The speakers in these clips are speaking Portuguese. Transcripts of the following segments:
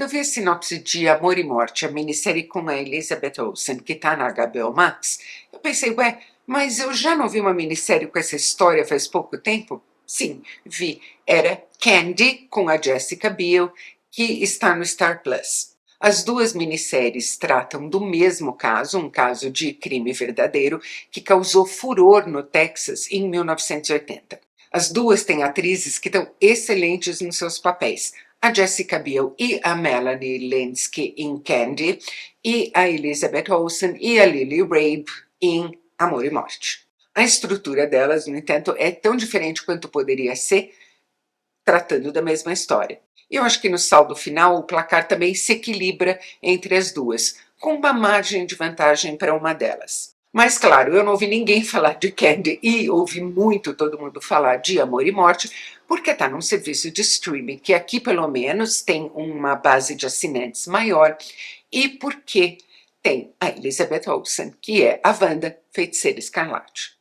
eu vi a sinopse de Amor e Morte, a minissérie com a Elizabeth Olsen, que está na HBO Max, eu pensei, ué, mas eu já não vi uma minissérie com essa história faz pouco tempo? Sim, vi. Era Candy, com a Jessica Biel, que está no Star Plus. As duas minisséries tratam do mesmo caso, um caso de crime verdadeiro que causou furor no Texas em 1980. As duas têm atrizes que estão excelentes nos seus papéis. A Jessica Biel e a Melanie Lynskey em Candy, e a Elizabeth Olsen e a Lily Rabe em Amor e Morte. A estrutura delas, no entanto, é tão diferente quanto poderia ser, tratando da mesma história. E eu acho que no saldo final o placar também se equilibra entre as duas, com uma margem de vantagem para uma delas. Mas claro, eu não ouvi ninguém falar de Candy e ouvi muito todo mundo falar de Amor e Morte, porque está num serviço de streaming que aqui pelo menos tem uma base de assinantes maior, e porque tem a Elizabeth Olsen, que é a Wanda, Feiticeira Escarlate.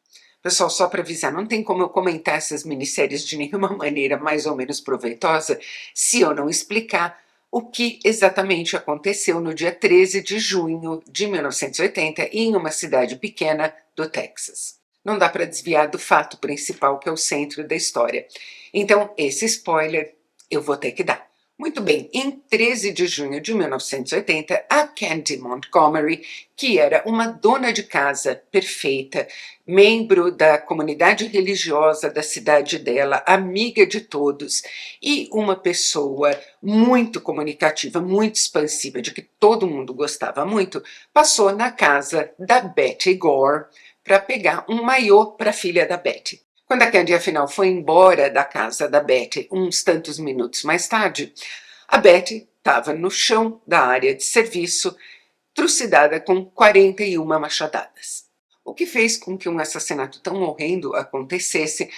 Pessoal, só para avisar, não tem como eu comentar essas minisséries de nenhuma maneira mais ou menos proveitosa se eu não explicar o que exatamente aconteceu no dia 13 de junho de 1980 em uma cidade pequena do Texas. Não dá para desviar do fato principal, que é o centro da história. Então, esse spoiler eu vou ter que dar. Muito bem, em 13 de junho de 1980, a Candy Montgomery, que era uma dona de casa perfeita, membro da comunidade religiosa da cidade dela, amiga de todos e uma pessoa muito comunicativa, muito expansiva, de que todo mundo gostava muito, passou na casa da Betty Gore para pegar um maiô para a filha da Betty. Quando a Candy, afinal, foi embora da casa da Betty uns tantos minutos mais tarde, a Betty estava no chão da área de serviço, trucidada com 41 machadadas. O que fez com que um assassinato tão horrendo acontecesse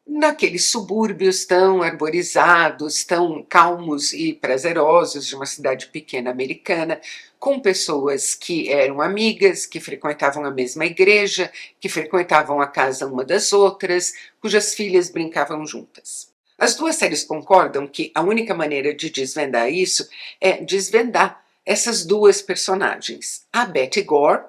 naqueles subúrbios tão arborizados, tão calmos e prazerosos de uma cidade pequena americana, com pessoas que eram amigas, que frequentavam a mesma igreja, que frequentavam a casa uma das outras, cujas filhas brincavam juntas. As duas séries concordam que a única maneira de desvendar isso é desvendar essas duas personagens. A Betty Gore,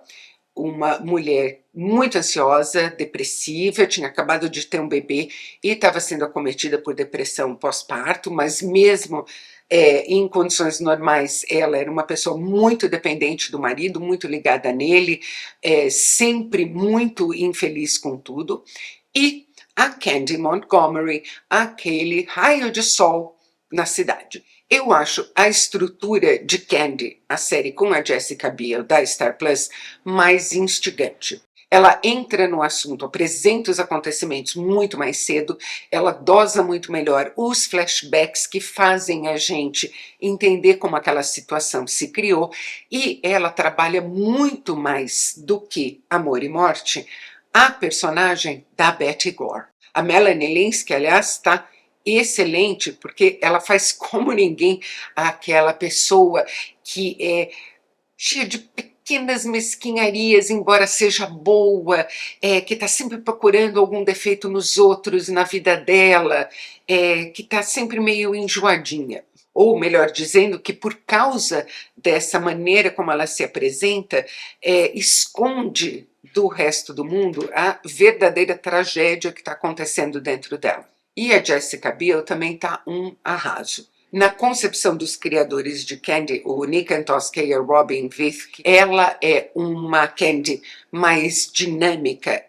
uma mulher muito ansiosa, depressiva, tinha acabado de ter um bebê e estava sendo acometida por depressão pós-parto, mas mesmo em condições normais, ela era uma pessoa muito dependente do marido, muito ligada nele, sempre muito infeliz com tudo. E a Candy Montgomery, aquele raio de sol na cidade. Eu acho a estrutura de Candy, a série com a Jessica Biel da Star Plus, mais instigante. Ela entra no assunto, apresenta os acontecimentos muito mais cedo, ela dosa muito melhor os flashbacks que fazem a gente entender como aquela situação se criou, e ela trabalha muito mais do que Amor e Morte a personagem da Betty Gore. A Melanie Lynskey, aliás, está excelente, porque ela faz como ninguém aquela pessoa que é cheia de pequenas mesquinharias, embora seja boa, que está sempre procurando algum defeito nos outros, na vida dela, que está sempre meio enjoadinha. Ou melhor dizendo, que por causa dessa maneira como ela se apresenta, esconde do resto do mundo a verdadeira tragédia que está acontecendo dentro dela. E a Jessica Biel também está um arraso. Na concepção dos criadores de Candy, o Nick Antosca e a Robin Thicke, ela é uma Candy mais dinâmica,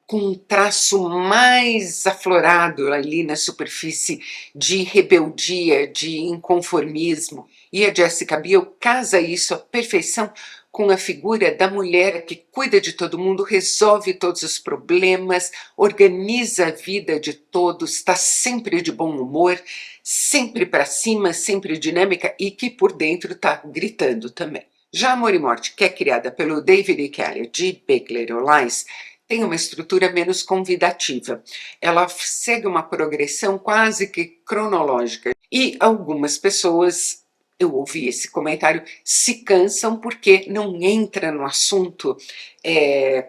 com um traço mais aflorado ali na superfície de rebeldia, de inconformismo. E a Jessica Biel casa isso à perfeição com a figura da mulher que cuida de todo mundo, resolve todos os problemas, organiza a vida de todos, está sempre de bom humor, sempre para cima, sempre dinâmica e que por dentro está gritando também. Já Amor e Morte, que é criada pelo David E. Kelley de Big Little Lies, tem uma estrutura menos convidativa. Ela segue uma progressão quase que cronológica e algumas pessoas, eu ouvi esse comentário, se cansam porque não entra no assunto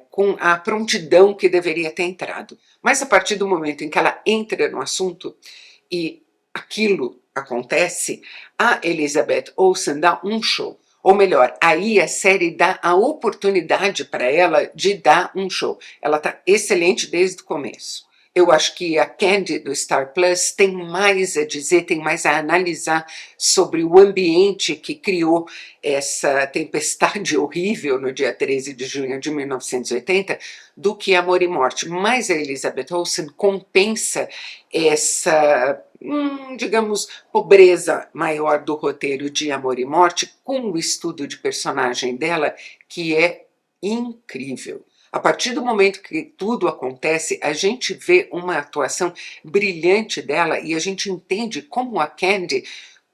com a prontidão que deveria ter entrado. Mas a partir do momento em que ela entra no assunto e aquilo acontece, a Elizabeth Olsen dá um show. Ou melhor, aí a série dá a oportunidade para ela de dar um show. Ela está excelente desde o começo. Eu acho que a Candy do Star Plus tem mais a dizer, tem mais a analisar sobre o ambiente que criou essa tempestade horrível no dia 13 de junho de 1980 do que Amor e Morte. Mas a Elizabeth Olsen compensa essa, digamos, pobreza maior do roteiro de Amor e Morte com o estudo de personagem dela, que é incrível. A partir do momento que tudo acontece, a gente vê uma atuação brilhante dela e a gente entende como a Candy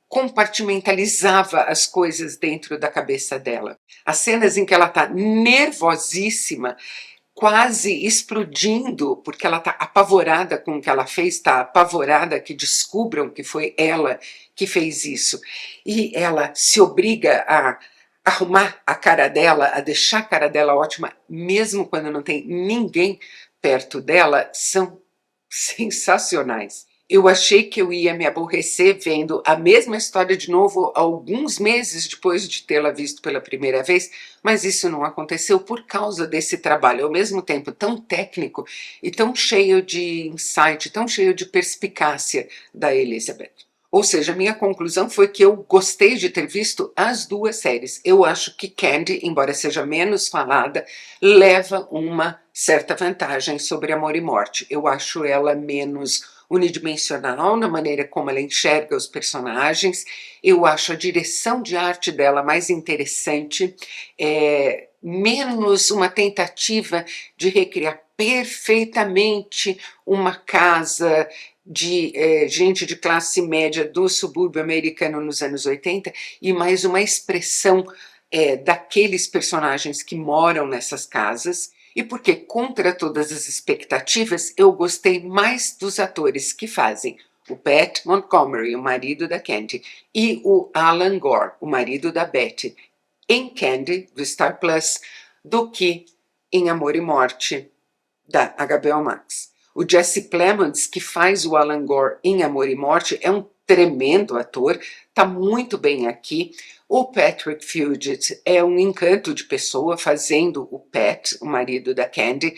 compartimentalizava as coisas dentro da cabeça dela. As cenas em que ela está nervosíssima, quase explodindo, porque ela está apavorada com o que ela fez, está apavorada que descubram que foi ela que fez isso. E ela se obriga a arrumar a cara dela, a deixar a cara dela ótima, mesmo quando não tem ninguém perto dela, são sensacionais. Eu achei que eu ia me aborrecer vendo a mesma história de novo alguns meses depois de tê-la visto pela primeira vez, mas isso não aconteceu por causa desse trabalho, ao mesmo tempo tão técnico e tão cheio de insight, tão cheio de perspicácia da Elizabeth. Ou seja, minha conclusão foi que eu gostei de ter visto as duas séries. Eu acho que Candy, embora seja menos falada, leva uma certa vantagem sobre Amor e Morte. Eu acho ela menos unidimensional na maneira como ela enxerga os personagens. Eu acho a direção de arte dela mais interessante, menos uma tentativa de recriar perfeitamente uma casa de gente de classe média do subúrbio americano nos anos 80 e mais uma expressão daqueles personagens que moram nessas casas. E porque, contra todas as expectativas, eu gostei mais dos atores que fazem o Pat Montgomery, o marido da Candy, e o Alan Gore, o marido da Betty, em Candy, do Star Plus, do que em Amor e Morte, da HBO Max. O Jesse Plemons, que faz o Alan Gore em Amor e Morte, é um tremendo ator, está muito bem aqui. O Patrick Fugit é um encanto de pessoa fazendo o Pat, o marido da Candy,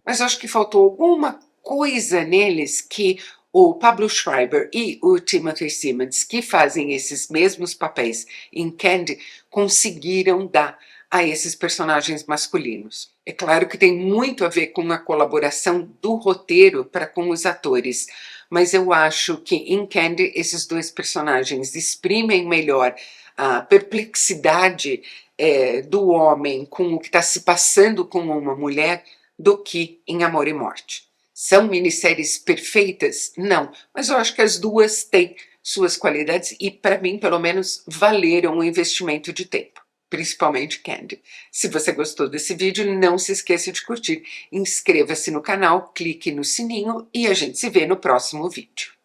mas acho que faltou alguma coisa neles que o Pablo Schreiber e o Timothy Simmons, que fazem esses mesmos papéis em Candy, conseguiram dar a esses personagens masculinos. É claro que tem muito a ver com a colaboração do roteiro para com os atores, mas eu acho que em Candy esses dois personagens exprimem melhor a perplexidade do homem com o que está se passando com uma mulher do que em Amor e Morte. São minisséries perfeitas? Não, mas eu acho que as duas têm suas qualidades e, para mim, pelo menos, valeram o investimento de tempo. Principalmente Candy. Se você gostou desse vídeo, não se esqueça de curtir, inscreva-se no canal, clique no sininho e a gente se vê no próximo vídeo.